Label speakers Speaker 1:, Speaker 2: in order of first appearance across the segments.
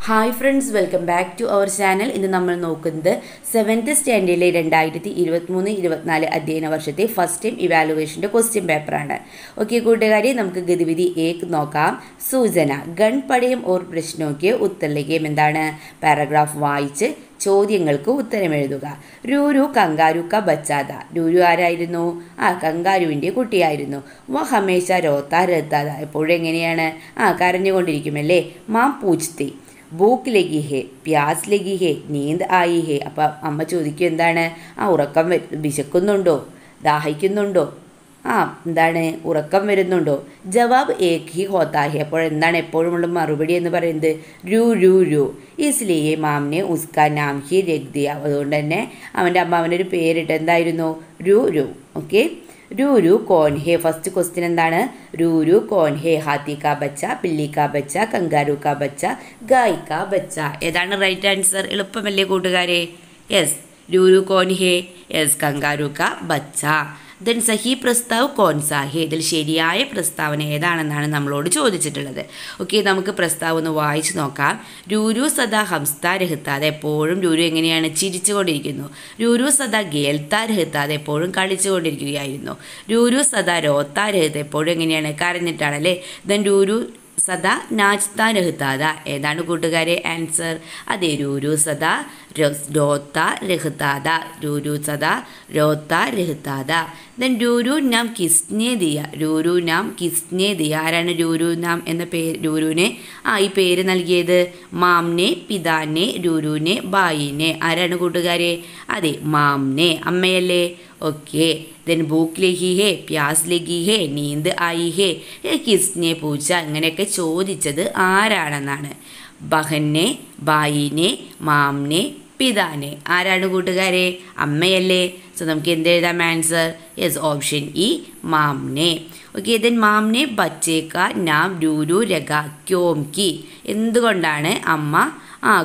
Speaker 1: Hi friends, welcome back to our channel. ഇന്ന് നമ്മൾ നോക്കുന്നത് 7th സ്റ്റാൻഡേർഡിലെ 2023-24 അധ്യയന വർഷത്തെ ഫസ്റ്റ് ടൈം ഇവാലുവേഷൻ്റെ ക്വസ്റ്റ്യൻ പേപ്പറാണ്. ഓക്കെ കൂട്ടുകാരെ, നമുക്ക് ഗതിവിധി 1 നോക്കാം. സൂചന ഗൺ പടയം ഓർ പ്രശ്നോക്ക് ഉത്തരലേഖയും എന്താണ്? പാരഗ്രാഫ് വായിച്ച് ചോദ്യങ്ങൾക്ക് ഉത്തരം എഴുതുക. രൂരു കങ്കാരു ക ബച്ചാത. രൂരു ആരായിരുന്നു? കങ്കാരുവിൻ്റെ കുട്ടിയായിരുന്നു. വ ഹമേശ രോത്ത രത്താത. എപ്പോഴും എങ്ങനെയാണ്? കരഞ്ഞുകൊണ്ടിരിക്കുമല്ലേ. മാം പൂച്ച്തി ഭൂക്ക് ലഗി ഹേ, പ്യാസ് ലഗി ഹേ, നീന്ത് ആയി ഹേ. അപ്പം അമ്മ ചോദിക്കും എന്താണ്? ഉറക്കം വിശക്കുന്നുണ്ടോ, ദാഹിക്കുന്നുണ്ടോ, എന്താണ് ഉറക്കം വരുന്നുണ്ടോ? ജവാബ് ഏക് ഹി ഹോത്താ ഹെ. അപ്പോൾ എന്താണ് എപ്പോഴുമുള്ള മറുപടി എന്ന് പറയുന്നത്? രു രു രു. ഇസ്ലിയെ മാമിനെ ഉസ്കാ നാം ഹി രഖ് ദിയ. അതുകൊണ്ട് തന്നെ അവൻ്റെ അമ്മ അവനൊരു പേരിട്ട് എന്തായിരുന്നു? രു രു. ഓക്കെ. രൂരു കോൻ ഹേ. ഫസ്റ്റ് ക്വസ്റ്റ്യൻ എന്താണ്? രൂരു കോൻ ഹേ? ഹാത്തി കാ ബച്ച, പില്ലി കാ ബച്ച, കങ്കാരു കാ ബച്ച, ഗായ് കാ ബച്ച. ഏതാണ് റൈറ്റ് ആൻസർ? എളുപ്പമല്ലേ കൂട്ടുകാരെ? യെസ്, രൂരു കോൻ ഹേ. യെസ്, കങ്കാരു കാ ബച്ച. ദെൻ സഹി പ്രസ്താവ് കോൺസാ ഹേ. ഇതിൽ ശരിയായ പ്രസ്താവന ഏതാണെന്നാണ് നമ്മളോട് ചോദിച്ചിട്ടുള്ളത്. ഓക്കെ, നമുക്ക് പ്രസ്താവ് ഒന്ന് വായിച്ചു നോക്കാം. രൂരു സദാ ഹംസ്താ രഹിത്താതെ. എപ്പോഴും രൂരു എങ്ങനെയാണ്? ചിരിച്ചുകൊണ്ടിരിക്കുന്നു. രൂരു സദാ ഗേൽത്താ രഹിത്താതെ. എപ്പോഴും കളിച്ചുകൊണ്ടിരിക്കുകയായിരുന്നു. രൂരു സദാ രോത്താ രഹിത. എപ്പോഴും എങ്ങനെയാണ്? കരഞ്ഞിട്ടാണല്ലേ. ദെൻ രൂരു സദാ നാച്താ രഹിതാത. ഏതാണ് കൂട്ടുകാരെ ആൻസർ? അതെ, രൂരു സദാ രോത്ത രഹിതാത. രൂരു സദാ രോത്ത രഹിതാത. ദെൻ രൂരു നാം കിസ്നെ ദിയ. രൂരു നാം കിസ്നെ ദിയ. ആരാണ് രൂരു നാം എന്ന പേര് രൂരുവിനെ ഈ പേര് നൽകിയത്? മാംനെ, പിതാനെ, രൂരുവിനെ, ബായിനെ. ആരാണ് കൂട്ടുകാരെ? അതെ, മാംനെ, അമ്മയല്ലേ. ഓക്കെ. ദെൻ ഭൂക്ക് ലഗി ഹേ, പ്യാസ് ലഗി ഹേ, നീന്ത് ആയി ഹേ, കിസ്നെ പൂച്ച. ഇങ്ങനെയൊക്കെ ചോദിച്ചത് ആരാണെന്നാണ്? ബഹനെ, ബായിനെ, മാംനെ, പിതാനെ. ആരാണ് കൂട്ടുകാരെ? അമ്മയല്ലേ. സോ നമുക്ക് എന്ത് എഴുതാം ആൻസർ? യെസ്, ഓപ്ഷൻ ഇ, മാംനെ. ഓക്കെ. ദെൻ മാംനെ ബച്ചേക്ക നാം രൂരു രഗ ക്യോം കി. എന്തുകൊണ്ടാണ് അമ്മ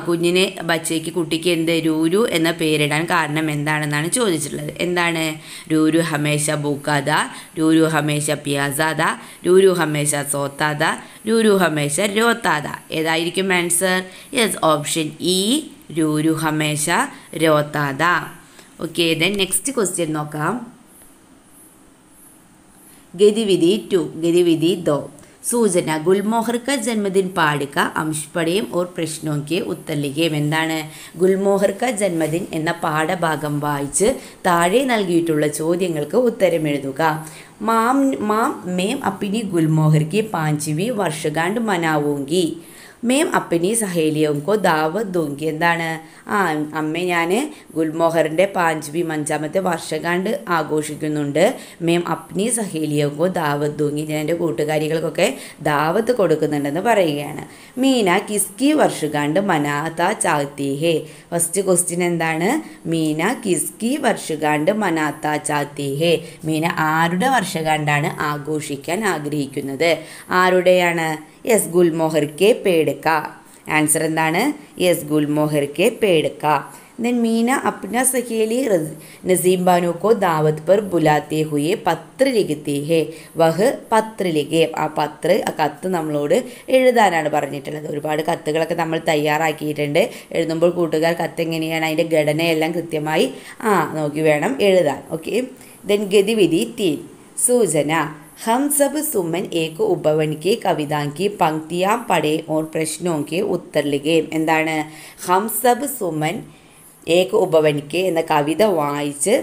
Speaker 1: കുഞ്ഞിനെ ബച്ചയ്ക്ക് കുട്ടിക്ക് എന്ത് രൂരു എന്ന പേരിടാൻ കാരണം എന്താണെന്നാണ് ചോദിച്ചിട്ടുള്ളത്. എന്താണ്? രൂരു ഹമേശ ഭൂക്കാത, രൂരു ഹമേശ പിയാസാത, രൂരു ഹമേശ സോത്താത, രൂരു ഹമേശ രോത്താത. ഏതായിരിക്കും answer? Yes, option E, Ruru ഹമേശ രോത്താത. ഓക്കെ. ദെൻ നെക്സ്റ്റ് ക്വസ്റ്റ്യൻ നോക്കാം. ഗതിവിധി 2. ഗതിവിധി 2. सूचना गुलमोहर का जन्मदिन പാടുക അംശ് പടയം ഓർ പ്രശ്നോക്ക് ഉത്തർ ലിഖിയം. എന്താണ്? ഗുൽമോഹർ का ജന്മദിൻ എന്ന പാഠഭാഗം വായിച്ച് താഴെ നൽകിയിട്ടുള്ള ചോദ്യങ്ങൾക്ക് ഉത്തരം എഴുതുക. മാം മേം അപ്പിനി ഗുൽമോഹർ की 5वीं वर्षगांठ मनाऊंगी. മേം അപ്പനി സഹേലിയോങ്കോ ദാവത് ദൂങ്കി. എന്താണ്? അമ്മ ഞാൻ ഗുൽമോഹറിൻ്റെ 5ാമത്തെ വർഷകാണ്ട് ആഘോഷിക്കുന്നുണ്ട്. മേം അപ്നി സഹേലിയോങ്കോ ദാവത് ദൂങ്കി. ഞാൻ എൻ്റെ കൂട്ടുകാരികൾക്കൊക്കെ ദാവത്ത് കൊടുക്കുന്നുണ്ടെന്ന് പറയുകയാണ്. മീന കിസ്കി വർഷകാണ്ട് മനാത്ത ചാത്തി ഹേ. ഫസ്റ്റ് ക്വസ്റ്റ്യൻ എന്താണ്? മീന കിസ്കി വർഷകാണ്ട് മനാത്ത ചാത്തി ഹേ. മീന ആരുടെ വർഷകാണ്ടാണ് ആഘോഷിക്കാൻ ആഗ്രഹിക്കുന്നത്? ആരുടെയാണ്? യെസ്, ഗുൽമോഹർ കെ പേട് का. ആൻസർ എന്താണ്? യെസ്, ഗുൽമോഹർ കെ പേട് का. देन मीना अपना सहेली नसीम बानो को दावत पर बुलाते हुए പത്ര लिखती है. വഹ് പത്ര ലിഖേ. കത്ത് നമ്മളോട് എഴുതാനാണ് പറഞ്ഞിട്ടുള്ളത്. ഒരുപാട് കത്തുകളൊക്കെ നമ്മൾ തയ്യാറാക്കിയിട്ടുണ്ട്. എഴുതുമ്പോൾ കൂട്ടുകാർ കത്ത് എങ്ങനെയാണ് അതിൻ്റെ ഘടനയെല്ലാം കൃത്യമായി നോക്കി വേണം എഴുതാൻ. ഓക്കെ. ദെൻ ഗതിവിധി 3. सूचना हम सब सुमन एक उपवन के कविता की पंक्तियाँ पढ़े और प्रश्नों के उत्तर लिखे. എന്താണ്? ഹം സബ് സുമൻ ഏക് ഉപവൻ കെ എന്ന കവിത വായിച്ച്,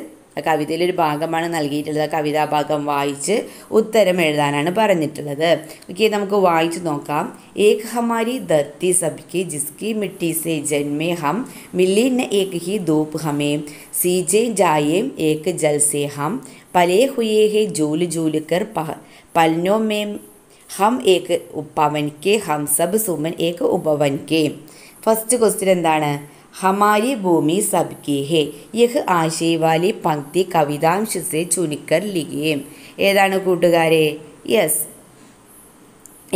Speaker 1: കവിതയിലൊരു ഭാഗമാണ് നൽകിയിട്ടുള്ളത്. കവിതാ ഭാഗം വായിച്ച് ഉത്തരം എഴുതാനാണ് പറഞ്ഞിട്ടുള്ളത്. ഓക്കെ, നമുക്ക് വായിച്ചു നോക്കാം. ഏക് ഹമാരി ധർത്തി സബ്കി ജിസ്കി മിट्टी से जन्मे हम मिली न एक ही धूप हमें सीजे जाए एक जल से हम पले हुए हैं झूल झूल कर पलनों में हम एक उपवन के हम सब सुमन एक उपवन के. ഫസ്റ്റ് ക്വസ്റ്റ്യൻ എന്താണ്? हमारी भूमि सबकी है. यह आशय वाली पंक्ति कवितांश से चुनकर लिखिए. ഏതാണ് കൂട്ടുകാരെ? യെസ്,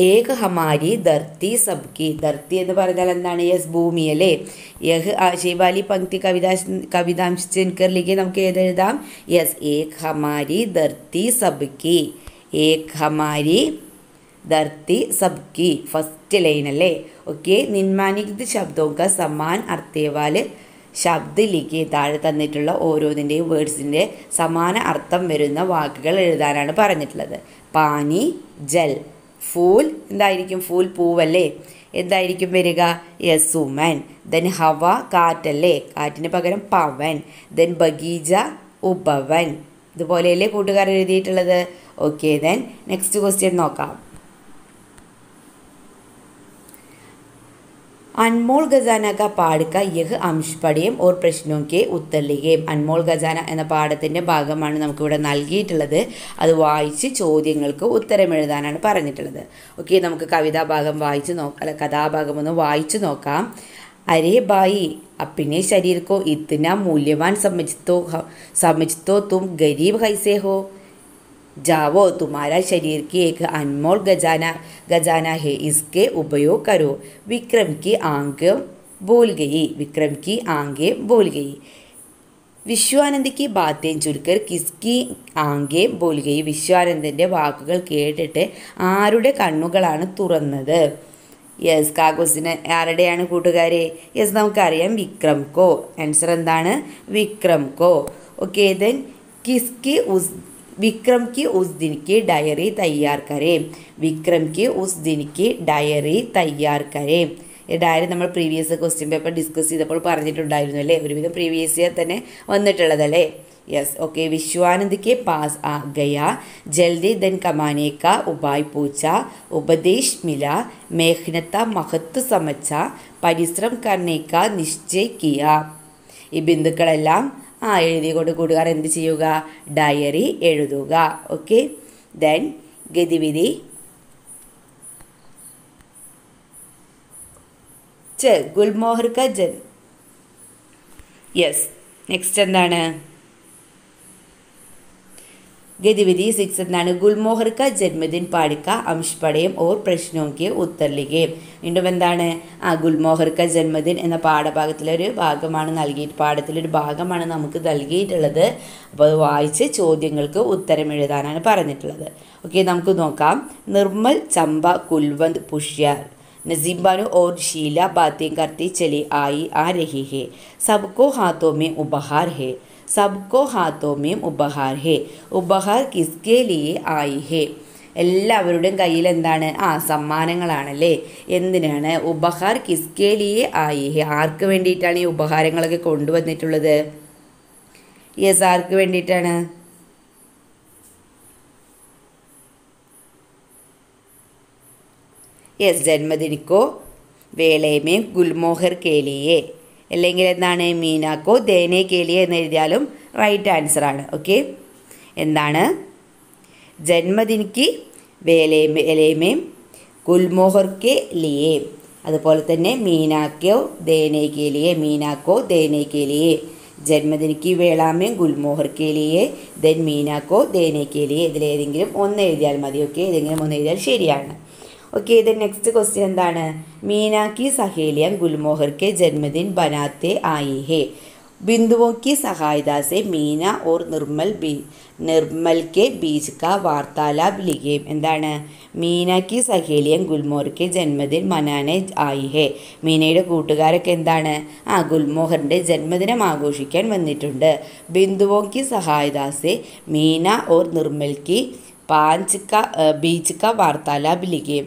Speaker 1: ഏക് ഹമാരി ധർത്തി സബ്കി. ധർത്തി എന്ന് പറഞ്ഞാൽ എന്താണ്? യെസ്, ഭൂമി അല്ലേ. യഹ് ആശയ് വാലി പങ്ക്തി കവിതാംശ ചുൻകർ ലിഖിയെ നമുക്ക് ഏതെഴുതാം? യെസ്, ഏക് ഹമാരി ധർത്തി സബ്കി. ഏക് ഹമാരി ധർത്തി സബ്കി ഫസ്റ്റ് ലൈൻ അല്ലേ. ഓക്കെ, നിന്മാനിക് ശബ്ദവും കാ സമാൻ അർത്ഥേവാല് ശബ്ദ ലിഖി താഴെ തന്നിട്ടുള്ള ഓരോന്നിൻ്റെയും വേർഡ്സിൻ്റെ സമാന അർത്ഥം വരുന്ന വാക്കുകൾ എഴുതാനാണ് പറഞ്ഞിട്ടുള്ളത്. പാനി ജൽ, ഫൂൽ എന്തായിരിക്കും, ഫൂൽ പൂവല്ലേ, എന്തായിരിക്കും വരിക, യെസ് സുമൻ. ദെൻ ഹവ കാറ്റല്ലേ, കാറ്റിന് പകരം പവൻ. ദെൻ ബഗീജ ഉപവൻ. ഇതുപോലെയല്ലേ കൂട്ടുകാർ എഴുതിയിട്ടുള്ളത്. ഓക്കെ, ദെൻ നെക്സ്റ്റ് ക്വസ്റ്റ്യൻ നോക്കാം. അൻമോൾ ഖജാന കാ പാഠ് കാ യഹ് അംശ് പഠിയും ഓർ പ്രശ്നോं के उत्तर लिखिए. അൻമോൾ ഖജാന എന്ന പാഠത്തിൻ്റെ ഭാഗമാണ് നമുക്കിവിടെ നൽകിയിട്ടുള്ളത്. അത് വായിച്ച് ചോദ്യങ്ങൾക്ക് ഉത്തരം എഴുതാനാണ് പറഞ്ഞിട്ടുള്ളത്. ഓക്കെ, നമുക്ക് കവിതാഭാഗം വായിച്ച് നോക്കാം, കഥാഭാഗം ഒന്ന് വായിച്ചു നോക്കാം. अरे भाई, अपने शरीर को इतना मूल्यवान समझतो तुम गरीब कैसे हो? जाओ, तुम्हारा शरीर की एक अनमोल खजाना है, इसके उपयोग करो. विक्रम की आंखें बोल गई. വിശ്വാനന്ദ की बातें चुनकर किसकी आंखें बोल गई. വിശ്വാനന്ദൻ്റെ വാക്കുകൾ കേട്ടിട്ട് ആരുടെ കണ്ണുകളാണ് തുറന്നത്. യെസ്, ആ ക്വസ്റ്റിന് ആരുടെയാണ് കൂട്ടുകാരെ? യെസ്, നമുക്കറിയാം വിക്രം കോ. ആൻസർ എന്താണ്? വിക്രം കോ. ഓക്കെ, ദെൻ विक्रम की उस दिन की डायरी तैयार करें. विक्रम की उस दिन की डायरी तैयार करें. ഈ ഡയറി നമ്മൾ പ്രീവിയസ് ക്വസ്റ്റ്യൻ പേപ്പർ ഡിസ്കസ് ചെയ്തപ്പോൾ പറഞ്ഞിട്ടുണ്ടായിരുന്നു അല്ലേ, ഒരുവിധം പ്രീവിയസ് ഇയർ തന്നെ വന്നിട്ടുള്ളതല്ലേ. Yes, okay. വിശ്വാനന്ദ് के पास आ गया, जल्दी धन कमाने का उपाय पूछा, उपदेश मिला, मेहनत महत्व समझा, परिश्रम करने का निश्चय किया. ഈ ബിന്ദുക്കളെല്ലാം എഴുതിക്കൊണ്ട് കൂട്ടുകാർ എന്ത് ചെയ്യുക? ഡയറി എഴുതുക. ഓക്കെ, ദെൻ ഗതിവിധി ഗുൽമോഹർ ക യെസ്, നെക്സ്റ്റ് എന്താണ്? गतिविधि 6 എന്താണ്? ഗുൽമോഹർ ക ജന്മദിൻ പാടിക്ക അംശ് പഠയും ഓർ പ്രശ്നോं के उत्तर लिखिए. വീണ്ടും എന്താണ്? ഗുൽമോഹർ ക ജന്മദിൻ എന്ന പാഠഭാഗത്തിലൊരു ഭാഗമാണ് പാഠത്തിലൊരു ഭാഗമാണ് നമുക്ക് നൽകിയിട്ടുള്ളത്. അപ്പോൾ അത് വായിച്ച് ചോദ്യങ്ങൾക്ക് ഉത്തരം എഴുതാനാണ് പറഞ്ഞിട്ടുള്ളത്. ഓക്കെ, നമുക്ക് നോക്കാം. നിർമ്മൽ, ചമ്പ, കുൽവന്ത്, പുഷ്യാർ, नजीम बानो और शीला बातें करती चली आ रही है. सबको हाथों में उपहार है. सबको हाथों में उपहार है. उपहार किसके लिए आई है? എല്ലാവരുടെയും കയ്യിൽ എന്താണ്? സമ്മാനങ്ങളാണല്ലേ. എന്തിനാണ്? ഉപഹാർ കിസ്കെ ലിയെ ആയി ഹെ. ആർക്ക് വേണ്ടിയിട്ടാണ് ഈ ഉപഹാരങ്ങളൊക്കെ കൊണ്ടുവന്നിട്ടുള്ളത്? യെസ്, ആർക്ക് വേണ്ടിയിട്ടാണ്? യെസ്, ജന്മദിനക്കോ വേളയമേ ഗുൽമോഹർ കേലിയെ, അല്ലെങ്കിൽ എന്താണ്? മീനാക്കോ ദേനെ കേലിയെ എന്ന് എഴുതിയാലും റൈറ്റ് ആൻസറാണ്. ഓക്കെ, എന്താണ്? ജന്മദിനക്ക് വേലയമേ ഗുൽമോഹർ കെ ലിയെ, അതുപോലെ തന്നെ മീനാക്കോ ദേനെ കേലിയെ, മീനാക്കോ ദേനെ കേലിയെ. ജന്മദിനക്ക് വേളാമേ ഗുൽമോഹർ കേലിയെ, ദെൻ മീനാക്കോ ദേനെ കേലിയെ. ഇതിലേതെങ്കിലും ഒന്ന് എഴുതിയാൽ മതി. ഓക്കെ, ഏതെങ്കിലും ഒന്ന് എഴുതിയാൽ ശരിയാണ്. ओके, ഇത് നെക്സ്റ്റ് ക്വസ്റ്റ്യൻ എന്താണ്? मीना की सहेलियां गुलमोहर के जन्मदिन बनाते आई है. बिंदुओं की सहायता से मीना और निर्मल के बीच का वार्तालाप लिखिए. എന്താണ്? മീന की सहेलियां गुलमोहर के जन्मदिन मनाने आई है. മീനയുടെ കൂട്ടുകാരൊക്കെ എന്താണ്? ഗുൽമോഹറിൻ്റെ ജന്മദിനം ആഘോഷിക്കാൻ വന്നിട്ടുണ്ട്. ബിന്ദുവോं की सहायता से मीना और निर्मल की ബീച്ച് ക വാർത്താലാപ് ലിഖിയെ.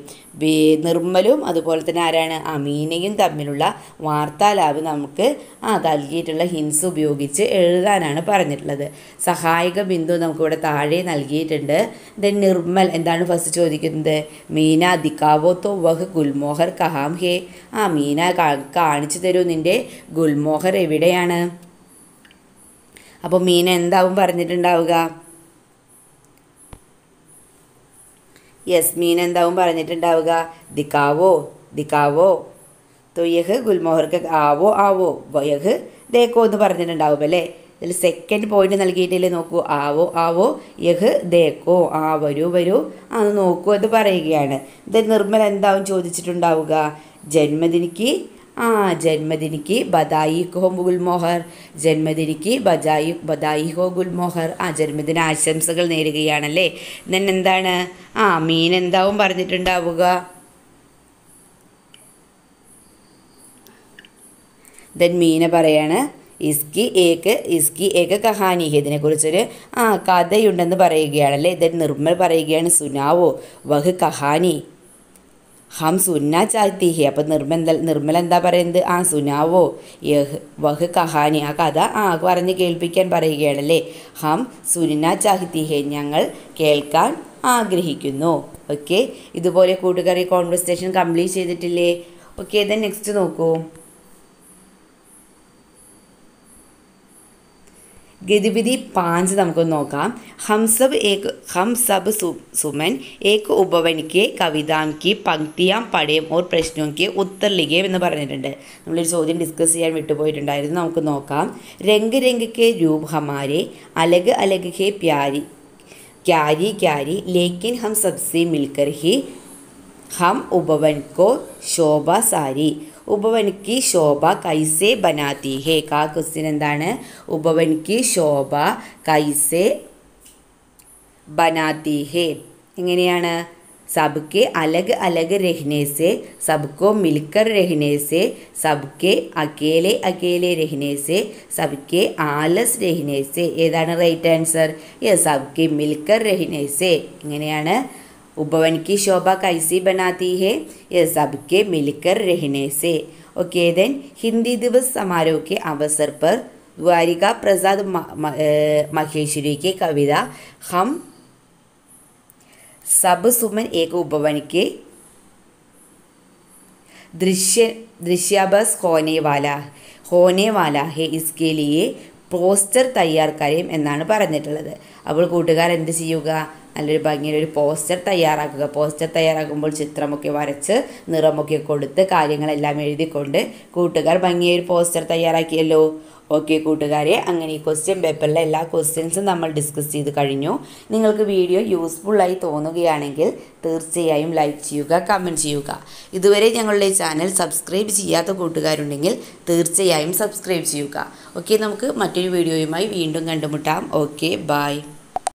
Speaker 1: നിർമ്മലും അതുപോലെ തന്നെ ആരാണ്? മീനയും തമ്മിലുള്ള വാർത്താലാപ് നമുക്ക് നൽകിയിട്ടുള്ള ഹിൻസ് ഉപയോഗിച്ച് എഴുതാനാണ് പറഞ്ഞിട്ടുള്ളത്. സഹായക ബിന്ദു നമുക്കിവിടെ താഴെ നൽകിയിട്ടുണ്ട്. ദെൻ നിർമ്മൽ എന്താണ് ഫസ്റ്റ് ചോദിക്കുന്നത്? മീന ദിക്കാവോ തോ വഹ് ഗുൽമോഹർ കഹാം ഹേ. മീന കാണിച്ചു തരൂ, നിൻ്റെ ഗുൽമോഹർ എവിടെയാണ്? അപ്പോൾ മീന എന്താവും പറഞ്ഞിട്ടുണ്ടാവുക? യെസ്, മീൻ എന്താവും പറഞ്ഞിട്ടുണ്ടാവുക? ദിക്കാവോ ദിക്കാവോ. तो यह गुलमोहर का आवो आवो यह देखो എന്ന് പറഞ്ഞിട്ടുണ്ടാവും അല്ലേ. ഇതിൽ സെക്കൻഡ് പോയിന്റ് നൽകിയിട്ടില്ലേ? നോക്കൂ, ആവോ ആവോ യഹ് ദേക്കോ. വരൂ വരൂ അത് നോക്കൂ എന്ന് പറയുകയാണ്. ഇത് നിർമ്മൽ എന്താവും ചോദിച്ചിട്ടുണ്ടാവുക? ജന്മദിനക്ക് ജന്മദിനിക്ക് ബദായി ഹോ ഗുൽമോഹർ, ജന്മദിനിക്ക് ബദായി ഹോ ഗുൽമോഹർ. ജന്മദിന ആശംസകൾ നേരുകയാണല്ലേ. ദെൻ എന്താണ് മീൻ എന്താവും പറഞ്ഞിട്ടുണ്ടാവുക? ദെൻ മീന പറയാണ് ഇസ്കി ഏക കഹാനി ഹെ, ഇതിനെക്കുറിച്ചൊരു കഥയുണ്ടെന്ന് പറയുകയാണല്ലേ. ദെൻ നിർമ്മൽ പറയുകയാണ് സുനാവോ വഹ് കഹാനി ഹം സുന്ന ചാഹത്തി ഹെ. അപ്പം നിർമ്മൽ എന്താ പറയുന്നത്? സുനാവോ യഹ് വഹ് കഹാനി, ആ കഥ പറഞ്ഞ് കേൾപ്പിക്കാൻ പറയുകയാണല്ലേ. ഹം സുന്ന ചാഹത്തി ഹെ, ഞങ്ങൾ കേൾക്കാൻ ആഗ്രഹിക്കുന്നു. ഓക്കെ, ഇതുപോലെ കൂട്ടുകാരി കോൺവെർസേഷൻ കംപ്ലീറ്റ് ചെയ്തിട്ടില്ലേ? ഓക്കെ, ദെൻ നെക്സ്റ്റ് നോക്കൂ. ഗതിവിധി 5 നമുക്കൊന്ന് നോക്കാം. हम सब सुमन एक उपवन के कविताओं की पंक्तियाँ पढ़ें और प्रश्नों के उत्तर लिखें എന്ന് പറഞ്ഞിട്ടുണ്ട്. നമ്മളൊരു ചോദ്യം ഡിസ്കസ് ചെയ്യാൻ വിട്ടുപോയിട്ടുണ്ടായിരുന്നു. നമുക്ക് നോക്കാം. രംഗ് രംഗ് के रूप हमारे अलग अलग है प्यारी क्यारी क्यारी लेकिन हम सबसे मिलकर ही हम उपवन को शोभा सारी. ഉപവൻ की ശോഭ കൈസെ ബനാത്തി ഹേ. ക്വസ്റ്റ്യൻ എന്താണ്? ഉപവൻ की ശോഭ കൈസെ ബനാത്തി ഹേ എങ്ങനെയാണ്? सबके अलग अलग रहने से, सबको मिलकर रहने से, सबके अकेले अकेले रहने से, सबके आलस रहने से. ഏതാണ് റൈറ്റ് ആൻസർ? യെസ്, सबके मिलकर रहने से. എങ്ങനെയാണ്? उपवन की शोभा कैसी बनाती है? ये सबके मिलकर रहने से. ओके, देन हिंदी दिवस समारोह के अवसर पर द्वारिका प्रसाद महेश्वरी की कविता हम सब सुमन एक उपवन के दृश्याभस होने वाला है इसके लिए പോസ്റ്റർ തയ്യാർ കരയും എന്നാണ് പറഞ്ഞിട്ടുള്ളത്. അപ്പോൾ കൂട്ടുകാർ എന്ത് ചെയ്യുക? നല്ലൊരു ഭംഗിയൊരു പോസ്റ്റർ തയ്യാറാക്കുക. പോസ്റ്റർ തയ്യാറാക്കുമ്പോൾ ചിത്രമൊക്കെ വരച്ച് നിറമൊക്കെ കൊടുത്ത് കാര്യങ്ങളെല്ലാം എഴുതിക്കൊണ്ട് കൂട്ടുകാർ ഭംഗിയൊരു പോസ്റ്റർ തയ്യാറാക്കിയല്ലോ. ഓക്കെ കൂട്ടുകാരെ, അങ്ങനെ ഈ ക്വസ്റ്റ്യൻ പേപ്പറിലെ എല്ലാ ക്വസ്റ്റ്യൻസും നമ്മൾ ഡിസ്കസ് ചെയ്ത് കഴിഞ്ഞു. നിങ്ങൾക്ക് വീഡിയോ യൂസ്ഫുള്ളായി തോന്നുകയാണെങ്കിൽ തീർച്ചയായും ലൈക്ക് ചെയ്യുക, കമൻറ്റ് ചെയ്യുക. ഇതുവരെ ഞങ്ങളുടെ ചാനൽ സബ്സ്ക്രൈബ് ചെയ്യാത്ത കൂട്ടുകാരുണ്ടെങ്കിൽ തീർച്ചയായും സബ്സ്ക്രൈബ് ചെയ്യുക. ഓക്കെ, നമുക്ക് മറ്റൊരു വീഡിയോയുമായി വീണ്ടും കണ്ടുമുട്ടാം. Okay, by.